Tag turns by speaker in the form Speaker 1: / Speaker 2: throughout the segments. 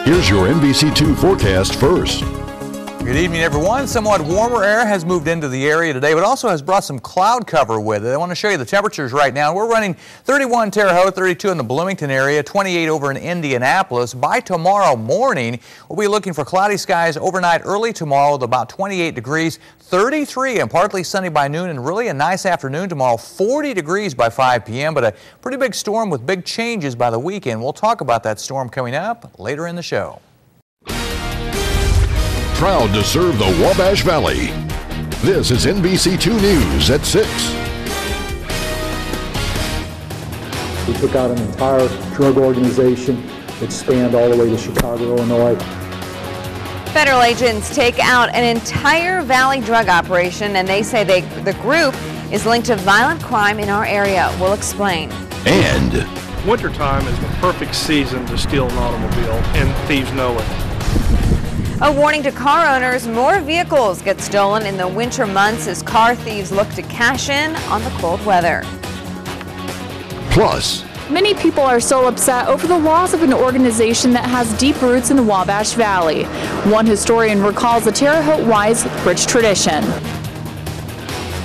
Speaker 1: Here's your NBC2 forecast first.
Speaker 2: Good evening, everyone. Somewhat warmer air has moved into the area today, but also has brought some cloud cover with it. I want to show you the temperatures right now. We're running 31 in Terre Haute, 32 in the Bloomington area, 28 over in Indianapolis. By tomorrow morning, we'll be looking for cloudy skies overnight early tomorrow with about 28 degrees, 33 and partly sunny by noon, and really a nice afternoon tomorrow, 40 degrees by 5 p.m., but a pretty big storm with big changes by the weekend. We'll talk about that storm coming up later in the show.
Speaker 1: Proud to serve the Wabash Valley. This is NBC2 News at 6.
Speaker 3: We took out an entire drug organization that spanned all the way to Chicago, Illinois.
Speaker 4: Federal agents take out an entire Valley drug operation, and they say the group is linked to violent crime in our area. We'll explain.
Speaker 1: And
Speaker 5: wintertime is the perfect season to steal an automobile, and thieves know it.
Speaker 4: A warning to car owners: more vehicles get stolen in the winter months as car thieves look to cash in on the cold weather.
Speaker 1: plus,
Speaker 6: Many people are still upset over the loss of an organization that has deep roots in the Wabash Valley. One historian recalls the Terre Haute Y's rich tradition.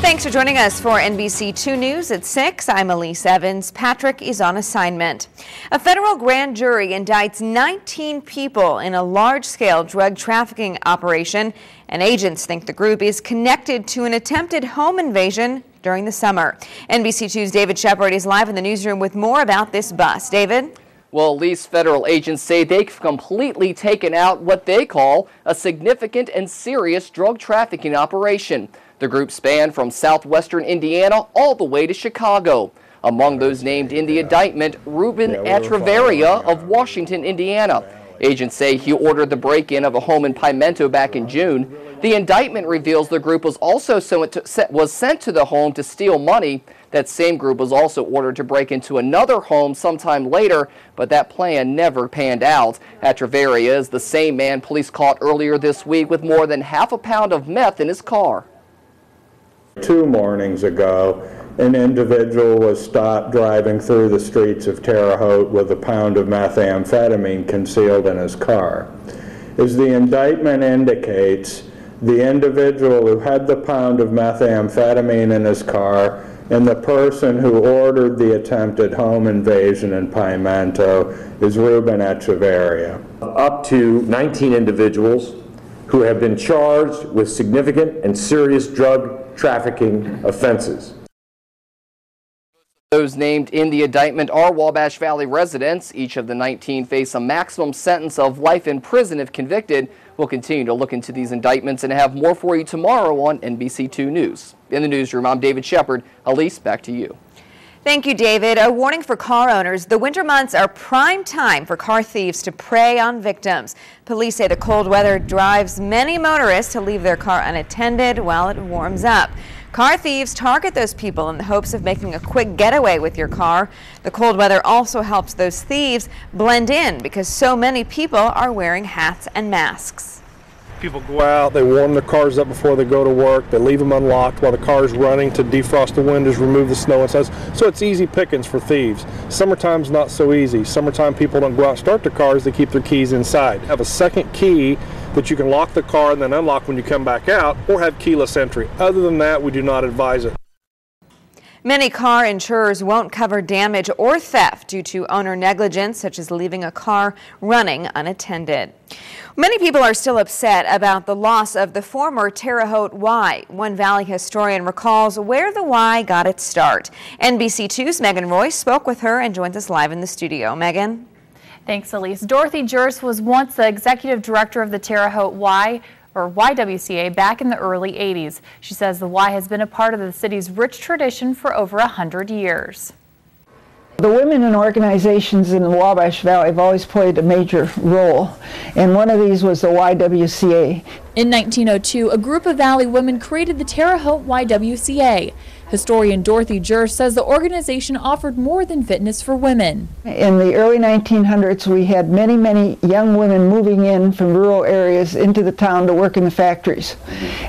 Speaker 4: Thanks for joining us for NBC2 News at 6. I'm Elise Evans. Patrick is on assignment. A federal grand jury indicts 19 people in a large-scale drug trafficking operation, and agents think the group is connected to an attempted home invasion during the summer. NBC2's David Shepard is live in the newsroom with more about this bust. David?
Speaker 7: Well, at least federal agents say they've completely taken out what they call a significant and serious drug trafficking operation. The group spanned from southwestern Indiana all the way to Chicago. Among those named in the indictment, Ruben Echeverria of Washington, Indiana. Agents say he ordered the break-in of a home in Pimento back in June. The indictment reveals the group was also sent to the home to steal money. That same group was also ordered to break into another home sometime later, but that plan never panned out. Echeverria is the same man police caught earlier this week with more than half a pound of meth in his car.
Speaker 3: 2 mornings ago, an individual was stopped driving through the streets of Terre Haute with a pound of methamphetamine concealed in his car. As the indictment indicates, the individual who had the pound of methamphetamine in his car and the person who ordered the attempted home invasion in Pimento is Ruben Echeverria.
Speaker 8: Up to 19 individuals who have been charged with significant and serious drug trafficking offenses.
Speaker 7: Those named in the indictment are Wabash Valley residents. Each of the 19 face a maximum sentence of life in prison if convicted. We'll continue to look into these indictments and have more for you tomorrow on NBC2 News. In the newsroom, I'm David Shepard. Elise, back to you.
Speaker 4: Thank you, David. A warning for car owners: the winter months are prime time for car thieves to prey on victims. Police say the cold weather drives many motorists to leave their car unattended while it warms up. Car thieves target those people in the hopes of making a quick getaway with your car. The cold weather also helps those thieves blend in because so many people are wearing hats and masks.
Speaker 5: People go out, they warm their cars up before they go to work, they leave them unlocked while the car's running to defrost the windows, remove the snow and such. So it's easy pickings for thieves. Summertime's not so easy. Summertime people don't go out and start their cars, they keep their keys inside. Have a second key that you can lock the car and then unlock when you come back out, or have keyless entry. Other than that, we do not advise it.
Speaker 4: Many car insurers won't cover damage or theft due to owner negligence, such as leaving a car running unattended. Many people are still upset about the loss of the former Terre Haute Y. One Valley historian recalls where the Y got its start. NBC2's Megan Royce spoke with her and joins us live in the studio. Megan?
Speaker 6: Thanks, Elise. Dorothy Jurst was once the executive director of the Terre Haute Y, or YWCA, back in the early 80s. She says the Y has been a part of the city's rich tradition for over 100 years.
Speaker 9: The women in organizations in the Wabash Valley have always played a major role, and one of these was the YWCA.
Speaker 6: In 1902, a group of Valley women created the Terre Haute YWCA. Historian Dorothy Jers says the organization offered more than fitness for women.
Speaker 9: In the early 1900s, we had many, many young women moving in from rural areas into the town to work in the factories.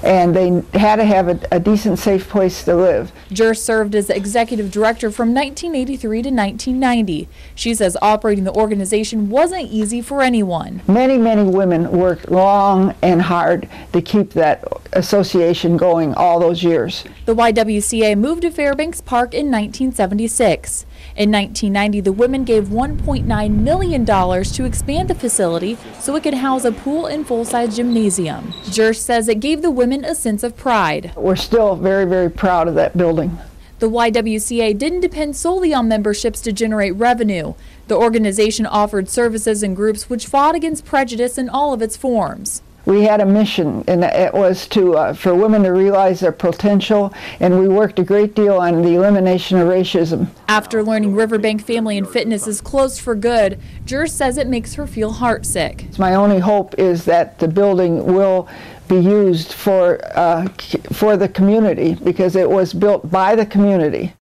Speaker 9: And they had to have a decent, safe place to live.
Speaker 6: Jers served as the executive director from 1983 to 1990. She says operating the organization wasn't easy for anyone.
Speaker 9: Many, many women worked long and hard to keep that association going all those years.
Speaker 6: The YWCA moved to Fairbanks Park in 1976. In 1990, the women gave $1.9 million to expand the facility so it could house a pool and full-size gymnasium. Jers says it gave the women a sense of pride.
Speaker 9: We're still very, very proud of that building.
Speaker 6: The YWCA didn't depend solely on memberships to generate revenue. The organization offered services and groups which fought against prejudice in all of its forms.
Speaker 9: We had a mission, and it was to for women to realize their potential, and we worked a great deal on the elimination of racism.
Speaker 6: After learning Riverbank Family and Fitness is closed for good, Jers says it makes her feel heartsick.
Speaker 9: My only hope is that the building will be used for the community, because it was built by the community.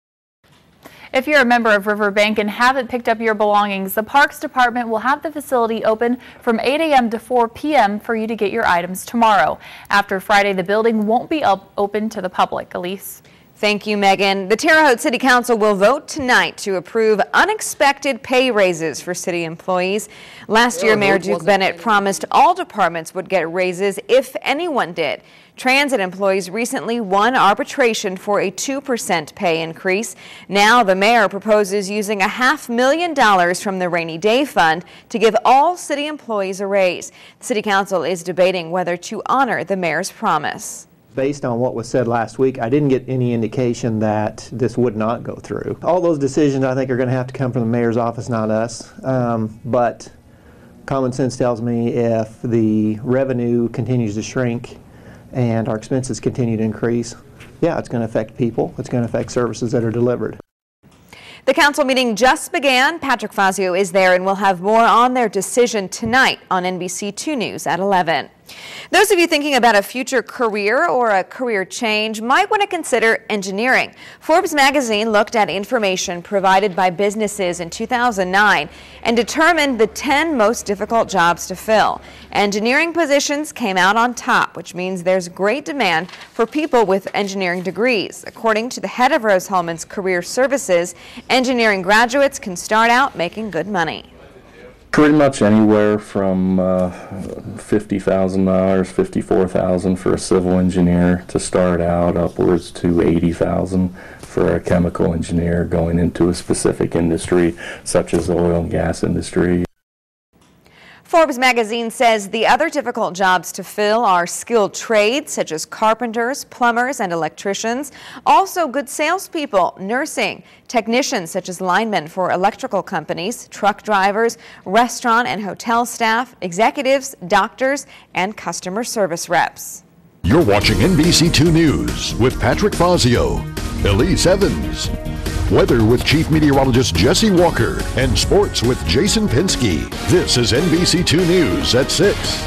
Speaker 6: If you're a member of Riverbank and haven't picked up your belongings, the Parks Department will have the facility open from 8 a.m. to 4 p.m. for you to get your items tomorrow. After Friday, the building won't be open to the public. Elise?
Speaker 4: Thank you, Megan. The Terre Haute City Council will vote tonight to approve unexpected pay raises for city employees. Last year, Mayor Duke Bennett promised all departments would get raises if anyone did. Transit employees recently won arbitration for a 2% pay increase. Now the mayor proposes using $500,000 from the rainy day fund to give all city employees a raise. The city council is debating whether to honor the mayor's promise.
Speaker 10: Based on what was said last week, I didn't get any indication that this would not go through. All those decisions, I think, are going to have to come from the mayor's office, not us. But common sense tells me if the revenue continues to shrink and our expenses continue to increase, yeah, it's going to affect people. It's going to affect services that are delivered.
Speaker 4: The council meeting just began. Patrick Fazio is there, and we'll have more on their decision tonight on NBC2 News at 11. Those of you thinking about a future career or a career change might want to consider engineering. Forbes magazine looked at information provided by businesses in 2009 and determined the 10 most difficult jobs to fill. Engineering positions came out on top, which means there's great demand for people with engineering degrees. According to the head of Rose-Hulman's Career Services, engineering graduates can start out making good money.
Speaker 11: Pretty much anywhere from $50,000, $54,000 for a civil engineer to start out, upwards to $80,000 for a chemical engineer going into a specific industry, such as the oil and gas industry.
Speaker 4: Forbes magazine says the other difficult jobs to fill are skilled trades such as carpenters, plumbers, and electricians. Also good salespeople, nursing, technicians such as linemen for electrical companies, truck drivers, restaurant and hotel staff, executives, doctors, and customer service reps.
Speaker 1: You're watching NBC2 News with Patrick Fazio, Elise Evans, weather with Chief Meteorologist Jesse Walker, and sports with Jason Pinsky. This is NBC2 News at 6.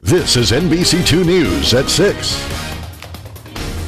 Speaker 1: This is NBC2 News at 6.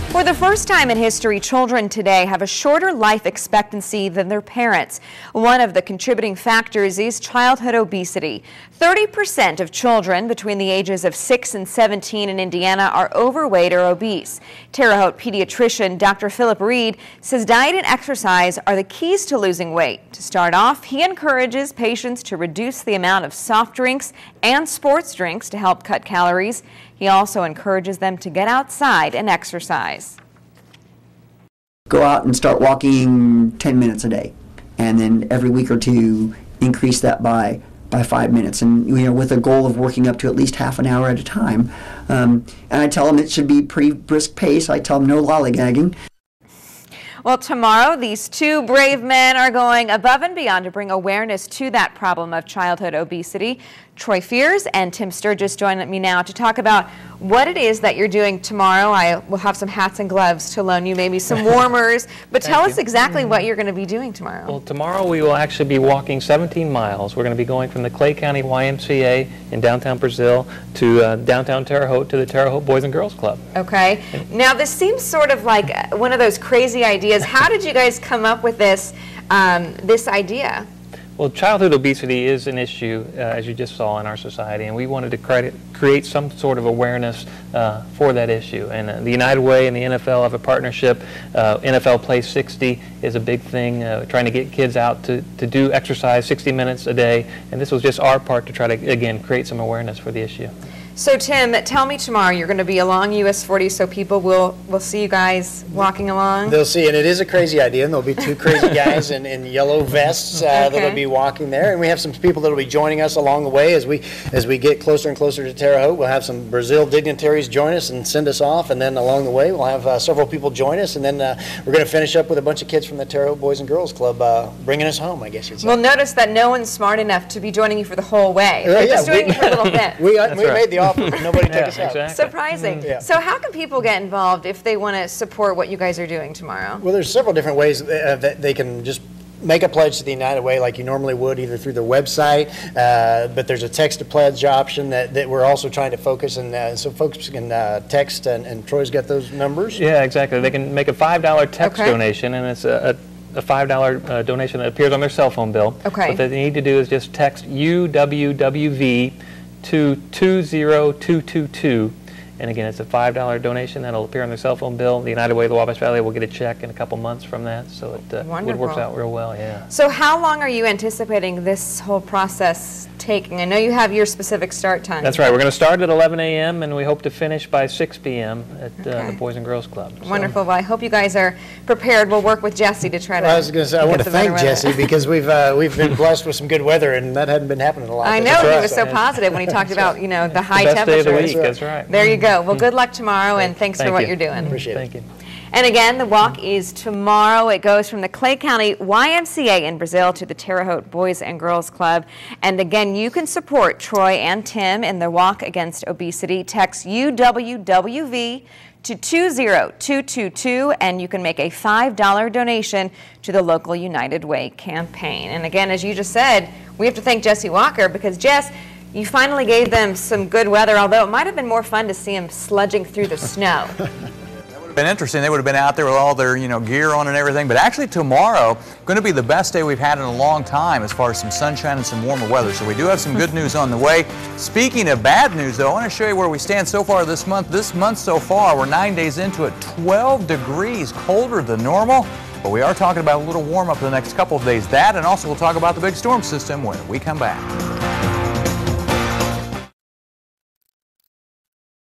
Speaker 4: For the first time in history, children today have a shorter life expectancy than their parents. One of the contributing factors is childhood obesity. 30% of children between the ages of 6 and 17 in Indiana are overweight or obese. Terre Haute pediatrician Dr. Philip Reed says diet and exercise are the keys to losing weight. To start off, he encourages patients to reduce the amount of soft drinks and sports drinks to help cut calories. He also encourages them to get outside and exercise.
Speaker 12: Go out and start walking 10 minutes a day, and then every week or two increase that by 5 minutes, and with a goal of working up to at least half an hour at a time. And I tell them it should be pretty brisk pace. I tell them no lollygagging.
Speaker 4: Well, tomorrow, these two brave men are going above and beyond to bring awareness to that problem of childhood obesity. Troy Fears and Tim Sturgis join me now to talk about what it is that you're doing tomorrow. I will have some hats and gloves to loan you, maybe some warmers, but tell us exactly what you're going to be doing tomorrow.
Speaker 13: Well, tomorrow we will actually be walking 17 miles. We're going to be going from the Clay County YMCA in downtown Brazil to downtown Terre Haute to the Terre Haute Boys and Girls Club.
Speaker 4: Okay. Now, this seems sort of like one of those crazy ideas. How did you guys come up with this, this idea?
Speaker 13: Well, childhood obesity is an issue, as you just saw, in our society, and we wanted to create some sort of awareness for that issue. And the United Way and the NFL have a partnership. NFL Play 60 is a big thing, trying to get kids out to do exercise 60 minutes a day, and this was just our part to try to, again, create some awareness for the issue.
Speaker 4: So, Tim, tell me tomorrow, you're going to be along US 40, so people will see you guys walking along?
Speaker 14: They'll see, and it is a crazy idea, and there'll be two crazy guys in yellow vests that'll be walking there, and we have some people that'll be joining us along the way as we get closer and closer to Terre Haute. We'll have some Brazil dignitaries join us and send us off, and then along the way we'll have several people join us, and then we're going to finish up with a bunch of kids from the Terre Haute Boys and Girls Club bringing us home, I guess you'd say.
Speaker 4: Well, notice that no one's smart enough to be joining you for the whole way. They're just doing it for a little bit.
Speaker 14: We made the offer, but nobody took us out.
Speaker 13: Exactly.
Speaker 4: Surprising. Yeah. So how can people get involved if they want to support what you guys are doing tomorrow?
Speaker 14: Well, there's several different ways that they can just make a pledge to the United Way like you normally would, either through their website, but there's a text-to-pledge option that we're also trying to focus, and so folks can text, and Troy's got those numbers.
Speaker 13: Yeah, exactly. They can make a $5 text donation, and it's a $5 donation that appears on their cell phone bill.
Speaker 4: Okay.
Speaker 13: What they need to do is just text UWWV to 20222, and again, it's a $5 donation that'll appear on their cell phone bill. The United Way of the Wabash Valley will get a check in a couple months from that, so it works out real well. Yeah.
Speaker 4: So how long are you anticipating this whole process taking? I know you have your specific start time.
Speaker 13: That's right. We're going to start at 11 a.m. and we hope to finish by 6 p.m. at the Boys and Girls Club. So.
Speaker 4: Wonderful. Well, I hope you guys are prepared. We'll work with Jesse to try to.
Speaker 14: Well, I was going to say, I want to thank Jesse because we've been blessed with some good weather, and that hadn't been happening a lot.
Speaker 4: I know, he was so positive when he talked about the high
Speaker 13: best
Speaker 4: temperatures.
Speaker 13: Day of the week. That's right.
Speaker 4: There you go. Well, good luck tomorrow, and thanks for what you're doing.
Speaker 14: Appreciate it.
Speaker 13: Thank you.
Speaker 4: And again, the walk is tomorrow. It goes from the Clay County YMCA in Brazil to the Terre Haute Boys and Girls Club. And again, you can support Troy and Tim in the walk against obesity. Text UWWV to 20222, and you can make a $5 donation to the local United Way campaign. And again, as you just said, we have to thank Jesse Walker because, Jess, you finally gave them some good weather, although it might have been more fun to see them sludging through the snow.
Speaker 2: Been interesting. They would have been out there with all their gear on and everything, but actually tomorrow going to be the best day we've had in a long time as far as some sunshine and some warmer weather, so we do have some good news on the way. Speaking of bad news, though, I want to show you where we stand so far this month. This month so far, we're 9 days into it, 12 degrees colder than normal, but we are talking about a little warm up the next couple of days. That, and also we'll talk about the big storm system when we come back.